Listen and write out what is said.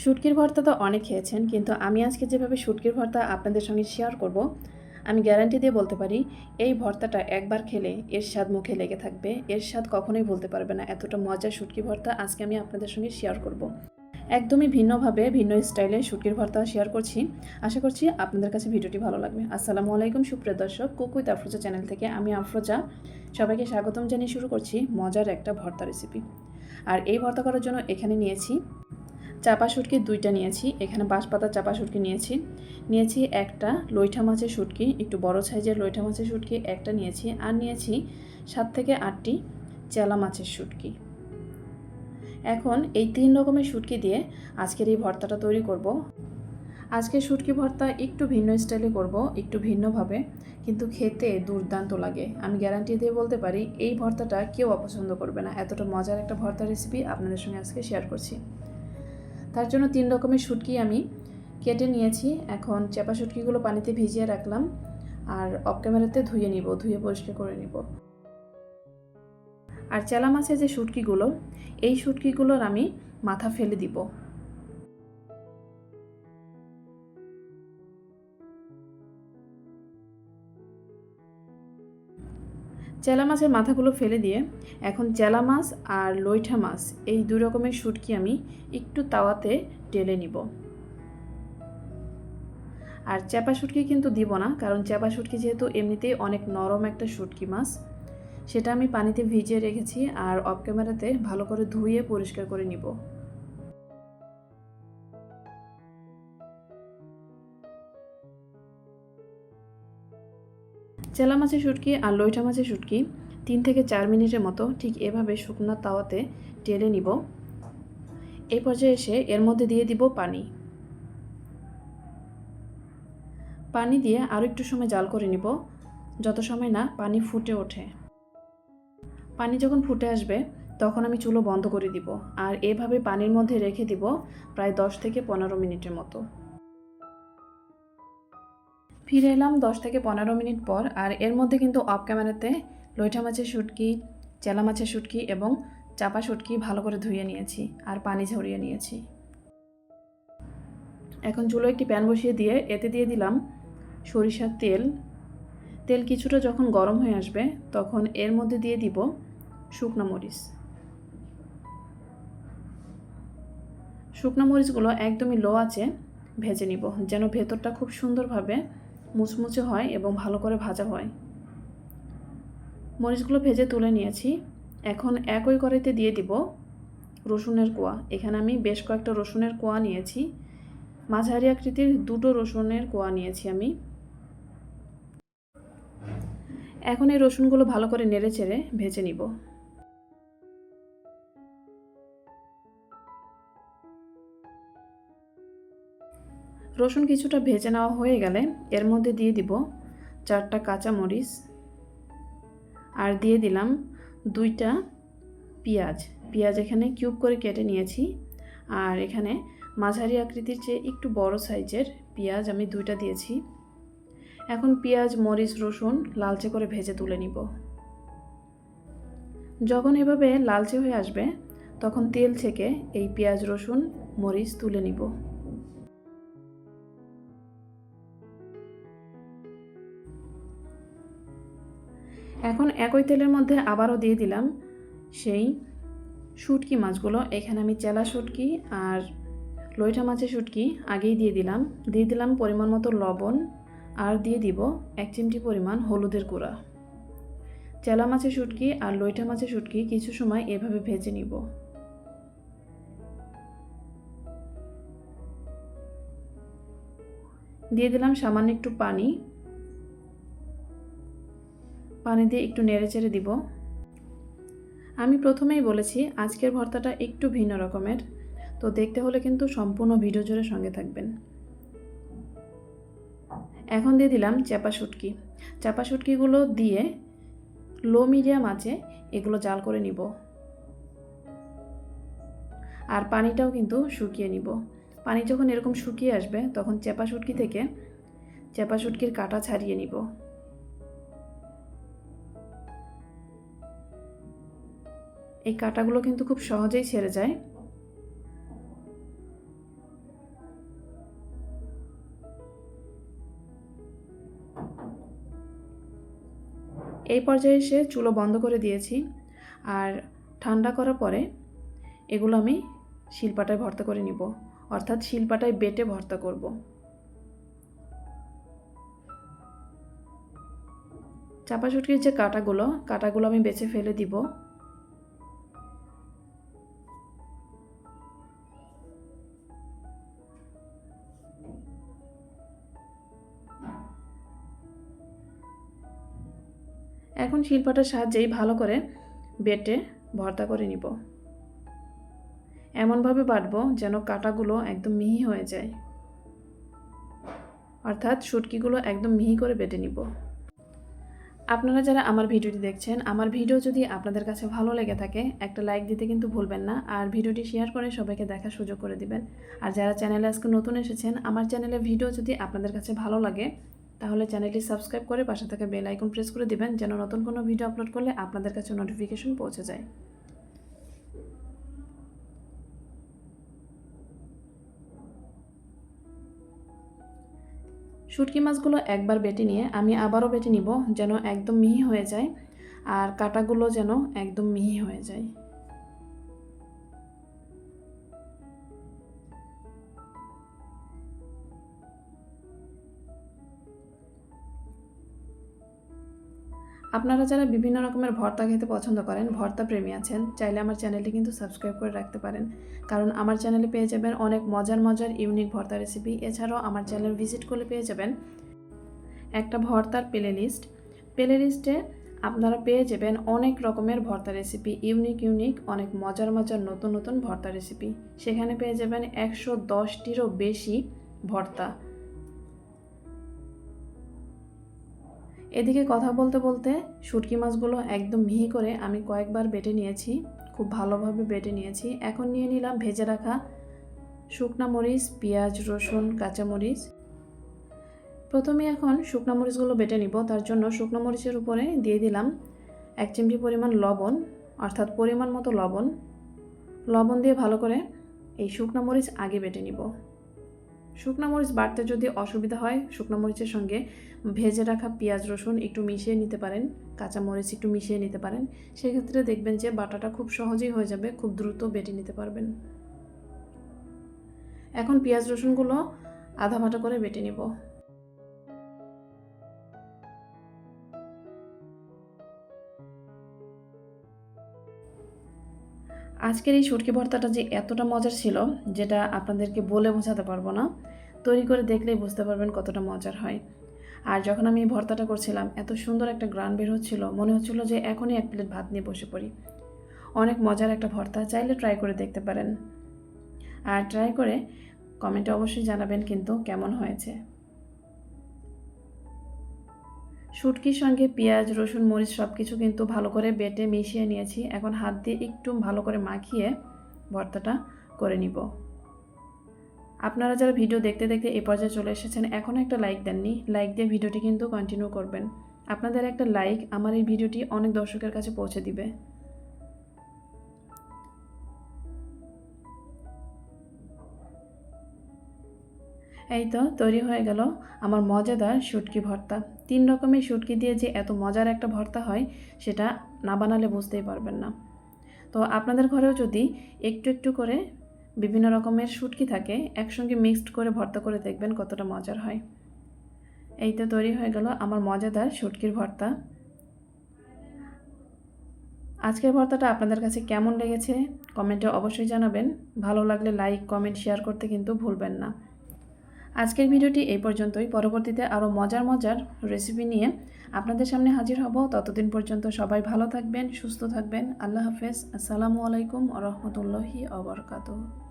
শুটকির ভর্তা তো অনেক খেয়েছেন, কিন্তু আমি আজকে যেভাবে শুটকির ভর্তা আপনাদের সঙ্গে শেয়ার করব, আমি গ্যারান্টি দিয়ে বলতে পারি এই ভর্তাটা একবার খেলে এর স্বাদ মুখে লেগে থাকবে। এর স্বাদ কখনোই ভুলতে পারবে না। এতটা মজার শুটকি ভর্তা আজকে আমি আপনাদের সঙ্গে শেয়ার করব। একদমই ভিন্নভাবে ভিন্ন স্টাইলে শুটকির ভর্তা শেয়ার করছি। আশা করছি আপনাদের কাছে ভিডিওটি ভালো লাগবে। আসসালামু আলাইকুম সুপ্রিয় দর্শক, কুক উইথ আফরোজা চ্যানেল থেকে আমি আফরোজা সবাইকে স্বাগতম জানিয়ে শুরু করছি মজার একটা ভর্তা রেসিপি। আর এই ভর্তা করার জন্য এখানে নিয়েছি চাপা শুটকি 2টা নিয়েছি। এখানে বাঁশপাতা চাপা শুটকি নিয়েছি একটা লইঠা মাছের শুটকি, একটু বড় সাইজের লইঠা মাছের শুটকি একটা নিয়েছি। আর নিয়েছি 7 থেকে 8টি চেলা মাছের শুটকি। এখন এই 3 রকমের শুটকি দিয়ে আজকের এই ভর্তাটা তৈরি করব। আজকের শুটকি ভর্তা একটু ভিন্ন স্টাইলে করব, একটু ভিন্নভাবে, কিন্তু খেতে দুর্দান্ত লাগে। আমি গ্যারান্টি দিয়ে বলতে পারি এই ভর্তাটা কেউ অপছন্দ করবে না। এতটা মজার একটা ভর্তা রেসিপি আপনাদের সঙ্গে আজকে শেয়ার করছি। তার জন্য 3 রকমের শুটকি আমি কেটে নিয়েছি। এখন চাপা শুটকিগুলো পানিতে ভিজিয়ে রাখলাম, আর অফ ক্যামেরাতে ধুয়ে পরিষ্কার করে নিব। আর চেলা মাছের যে শুটকিগুলো, এই শুটকিগুলোর আমি মাথা ফেলে দিব। চেলা মাছের মাথাগুলো ফেলে দিয়ে এখন চেলা মাছ আর লইঠা মাছ এই 2 রকমের শুটকি আমি একটু তাওয়াতে ঢেলে নিব। আর চাপা শুটকি কিন্তু দিব না, কারণ চাপা শুটকি যেহেতু এমনিতেই অনেক নরম একটা শুটকি মাছ, সেটা আমি পানিতে ভিজিয়ে রেখেছি আর অফ ক্যামেরাতে ভালো করে ধুয়ে পরিষ্কার করে নিব। চেলা মাছের শুটকি আর লইঠা মাছের শুটকি 3 থেকে 4 মিনিটের মতো ঠিক এভাবে শুকনো তাওয়াতে টেলে নিব। এই পর্যায়ে এসে এর মধ্যে দিয়ে দিব পানি দিয়ে আরও একটু সময় জাল করে নিব, যত সময় না পানি ফুটে ওঠে। পানি যখন ফুটে আসবে তখন আমি চুলো বন্ধ করে দিব, আর এভাবে পানির মধ্যে রেখে দিব প্রায় 10 থেকে 15 মিনিটের মতো। ফিরে এলাম 10 থেকে 15 মিনিট পর, আর এর মধ্যে কিন্তু অফ ক্যামেরাতে লইঠা মাছের শুটকি, চেলা মাছের শুটকি এবং চাপা শুটকি ভালো করে ধুয়ে নিয়েছি আর পানি ঝরিয়ে নিয়েছি। এখন চুলো একটি প্যান বসিয়ে দিয়ে এতে দিয়ে দিলাম সরিষার তেল। তেল কিছুটা যখন গরম হয়ে আসবে তখন এর মধ্যে দিয়ে দিব শুকনো মরিচ। শুকনো মরিচগুলো একদমই লো আঁচে ভেজে নিব, যেন ভেতরটা খুব সুন্দরভাবে মুচমুচে হয় এবং ভালো করে ভাজা হয়। মরিচগুলো ভেজে তুলে নিয়েছি। এখন একই কড়াইতে দিয়ে দিব রসুনের কোয়া। এখানে আমি বেশ কয়েকটা রসুনের কোয়া নিয়েছি। মাঝারি আকৃতির 2টো রসুনের কোয়া নিয়েছি আমি। এখন এই রসুনগুলো ভালো করে নেড়ে চেড়ে ভেজে নিব। রসুন কিছুটা ভেজে নেওয়া হয়ে গেলে এর মধ্যে দিয়ে দিব 4টা কাঁচা মরিচ, আর দিয়ে দিলাম 2টা পেঁয়াজ এখানে কিউব করে কেটে নিয়েছি। আর এখানে মাঝারি আকৃতির চেয়ে একটু বড় সাইজের পেঁয়াজ আমি 2টা দিয়েছি। এখন পেঁয়াজ, মরিচ, রসুন লালচে করে ভেজে তুলে নিব। যখন এভাবে লালচে হয়ে আসবে তখন তেল থেকে এই পেঁয়াজ, রসুন, মরিচ তুলে নিব। এখন একই তেলের মধ্যে আবারও দিয়ে দিলাম সেই শুটকি মাছগুলো। এখানে আমি চেলা শুটকি আর লইঠা মাছের শুটকি আগেই দিয়ে দিলাম পরিমাণ মতো লবণ, আর দিয়ে দিব 1 চিমটি পরিমাণ হলুদের গুঁড়া। চেলা মাছের শুটকি আর লইঠা মাছের শুটকি কিছু সময় এভাবে ভেজে নিব। দিয়ে দিলাম সামান্য একটু পানি দিয়ে একটু নেড়ে চেড়ে দিব। আমি প্রথমেই বলেছি আজকের ভর্তাটা একটু ভিন্ন রকমের, তো দেখতে হলে কিন্তু সম্পূর্ণ ভিডিও জুড়ে সঙ্গে থাকবেন। এখন দিয়ে দিলাম চাপা শুটকিগুলো দিয়ে লো মিডিয়াম আঁচে এগুলো জাল করে নিব, আর পানিটাও কিন্তু শুকিয়ে নিব। পানি যখন এরকম শুকিয়ে আসবে তখন চাপা শুটকি থেকে চাপা শুটকির কাঁটা ছাড়িয়ে নিব। এই কাঁটাগুলো কিন্তু খুব সহজেই ছেড়ে যায়। এই পর্যায়ে এসে চুলো বন্ধ করে দিয়েছি। আর ঠান্ডা করার পরে এগুলো আমি শিলপাটায় ভর্তা করে নিব, অর্থাৎ শিলপাটায় বেটে ভর্তা করব। চাপা শুটকির যে কাঁটাগুলো আমি বেছে ফেলে দিব। এখন শিলপাটার সাহায্যেই ভালো করে বেটে ভর্তা করে নিব। এমনভাবে বাটবো যেন কাঁটাগুলো একদম মিহি হয়ে যায়, অর্থাৎ শুটকিগুলো একদম মিহি করে বেটে নিব। আপনারা যারা আমার ভিডিওটি দেখছেন, আমার ভিডিও যদি আপনাদের কাছে ভালো লেগে থাকে একটা লাইক দিতে কিন্তু ভুলবেন না, আর ভিডিওটি শেয়ার করে সবাইকে দেখার সুযোগ করে দিবেন। আর যারা চ্যানেলে আজকে নতুন এসেছেন, আমার চ্যানেলের ভিডিও যদি আপনাদের কাছে ভালো লাগে তাহলে চ্যানেলটি সাবস্ক্রাইব করে পাশে থাকা বেল আইকন প্রেস করে দিবেন, যেন নতুন কোনো ভিডিও আপলোড করলে আপনাদের কাছে নোটিফিকেশন পৌঁছে যায়। শুটকি মাছগুলো একবার বেটে নিয়ে আমি আবারও বেটে নিব, যেন একদম মিহি হয়ে যায় আর কাঁটাগুলো যেন একদম মিহি হয়ে যায়। আপনারা যারা বিভিন্ন রকমের ভর্তা খেতে পছন্দ করেন, ভর্তা প্রেমী আছেন, চাইলে আমার চ্যানেলটি কিন্তু সাবস্ক্রাইব করে রাখতে পারেন, কারণ আমার চ্যানেলে পেয়ে যাবেন অনেক মজার মজার ইউনিক ভর্তা রেসিপি। এছাড়াও আমার চ্যানেল ভিজিট করলে পেয়ে যাবেন একটা ভর্তার প্লে লিস্টে আপনারা পেয়ে যাবেন অনেক রকমের ভর্তা রেসিপি, ইউনিক অনেক মজার নতুন নতুন ভর্তা রেসিপি। সেখানে পেয়ে যাবেন 110টিরও বেশি ভর্তা। এদিকে কথা বলতে বলতে শুটকি মাছগুলো একদম মিহি করে আমি কয়েকবার বেটে নিয়েছি, খুব ভালোভাবে বেটে নিয়েছি। এখন নিয়ে নিলাম ভেজে রাখা শুকনা মরিচ, পেঁয়াজ, রসুন, কাঁচামরিচ। প্রথমে এখন শুকনো মরিচগুলো বেটে নিব। তার জন্য শুকনো মরিচের উপরে দিয়ে দিলাম 1 চিমটি পরিমাণ লবণ, অর্থাৎ পরিমাণ মতো লবণ দিয়ে ভালো করে এই শুকনো মরিচ আগে বেটে নিব। শুকনো মরিচ বাটতে যদি অসুবিধা হয়, শুকনো মরিচের সঙ্গে ভেজে রাখা পেঁয়াজ, রসুন একটু মিশিয়ে নিতে পারেন, কাঁচা মরিচ একটু মিশিয়ে নিতে পারেন। সেক্ষেত্রে দেখবেন যে বাটাটা খুব সহজেই হয়ে যাবে, খুব দ্রুত বেটে নিতে পারবেন। এখন পেঁয়াজ রসুনগুলো আধা ভাটা করে বেটে নিব। আজকের এই শুটকি ভর্তাটা যে এতটা মজার ছিল, যেটা আপনাদেরকে বলে বোঝাতে পারবো না। তৈরি করে দেখলেই বুঝতে পারবেন কতটা মজার হয়। আর যখন আমি এই ভর্তাটা করছিলাম, এত সুন্দর একটা গ্রান বের হচ্ছিল, মনে হচ্ছিল যে এখনই 1 প্লেট ভাত নিয়ে বসে পড়ি। অনেক মজার একটা ভর্তা, চাইলে ট্রাই করে দেখতে পারেন। আর ট্রাই করে কমেন্টে অবশ্যই জানাবেন কিন্তু কেমন হয়েছে। শুটকির সঙ্গে পেঁয়াজ, রসুন, মরিচ সব কিছু কিন্তু ভালো করে বেটে মিশিয়ে নিয়েছি। এখন হাত দিয়ে একটু ভালো করে মাখিয়ে ভর্তাটা করে নিব। আপনারা যারা ভিডিও দেখতে দেখতে এই পর্যায়ে চলে এসেছেন, এখনও একটা লাইক দেননি, লাইক দিয়ে ভিডিওটি কিন্তু কন্টিনিউ করবেন। আপনাদের একটা লাইক আমার এই ভিডিওটি অনেক দর্শকের কাছে পৌঁছে দিবে। এই তো তৈরি হয়ে গেল আমার মজাদার শুটকি ভর্তা। 3 রকমের শুটকি দিয়ে যে এত মজার একটা ভর্তা হয়, সেটা না বানালে বুঝতেই পারবেন না। তো আপনাদের ঘরেও যদি একটু করে বিভিন্ন রকমের শুটকি থাকে, একসঙ্গে মিক্সড করে ভর্তা করে দেখবেন কতটা মজার হয়। এই তো তৈরি হয়ে গেল আমার মজাদার শুটকির ভর্তা। আজকের ভর্তাটা আপনাদের কাছে কেমন লেগেছে কমেন্টে অবশ্যই জানাবেন। ভালো লাগলে লাইক, কমেন্ট, শেয়ার করতে কিন্তু ভুলবেন না। আজকের ভিডিওটি এই পর্যন্তই। পরবর্তীতে আরও মজার রেসিপি নিয়ে আপনাদের সামনে হাজির হব। ততদিন পর্যন্ত সবাই ভালো থাকবেন, সুস্থ থাকবেন। আল্লাহ হাফেজ। আসসালামু আলাইকুম ওয়া রাহমাতুল্লাহি ওয়া বারাকাতুহু।